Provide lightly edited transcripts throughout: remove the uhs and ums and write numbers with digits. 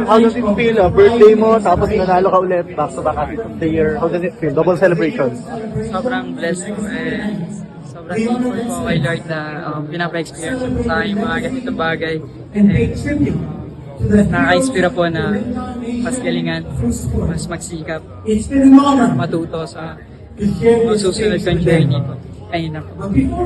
how does it feel? Birthday mo, tapos nanalo ka ulit, back-to-back Athlete of the Year. How does it feel? Double celebration. Sobrang blessed ko sobrang thankful ko kay Lord na pinapa-experience ko sa akin yung mga ganitong bagay. Nakaka-inspira po na mas galingan, mas magsikap, matuto sa mga susunod kong journey ko. Ayun ako.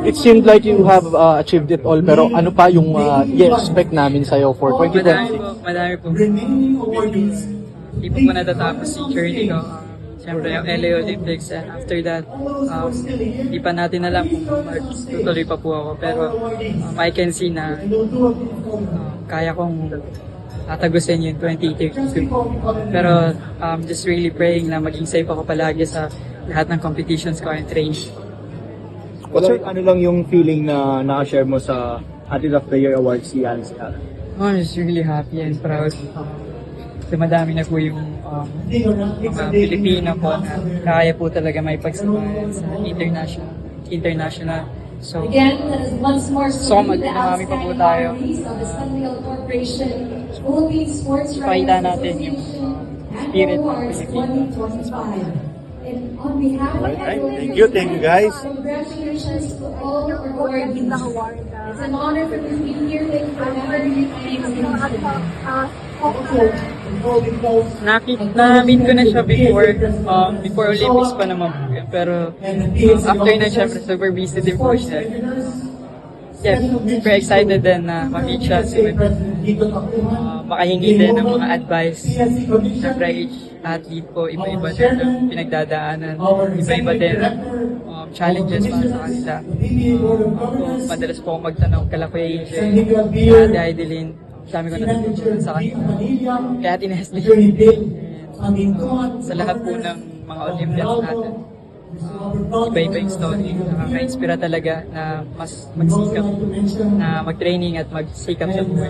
It seemed like you have achieved it all, pero ano pa yung i-expect namin sa'yo for 2020? Madami po. Hindi po natatapos yung journey ko. Siyempre yung LA Olympics, and after that, hindi pa natin alam kung tutuloy pa po ako. Pero I can see na kaya kong tatagusin yung 2032. Pero just really praying na maging safe ako palagi sa lahat ng competitions ko and training. Ano lang yung feeling na naka-share mo sa Athlete of the Year award si Alice Cal? I'm just really happy and proud. Kasi madami na po yung mga Pilipino po na kaya po talaga may pagsabayan sa international. So, Again, that is once more marami pa po tayo. Pakita natin yung spirit ng Pilipino. And on behalf of Thank you guys. Congratulations to all the awardees. It's an honor for me to be here. Thank you Na-meet ko na siya before Olympics pa naman po yun. Pero after na syempre super busy din po siya. Yeah, super excited din na ma-meet siya soon. Makahingi din ng mga advice. Syempre each athlete po, iba-iba din ang pinagdadaanan. Iba-iba din challenges para sa kanila. Madalas po akong magtanong kala Kuya AJ, Ate Idolin. Dami ko natutunan sa kanila. Kaya tinesti. Sa lahat po ng mga Olympians natin, iba-iba yung story. Nakaka-inspira talaga na mas magsikap, na mag-training at magsikap sa buhay.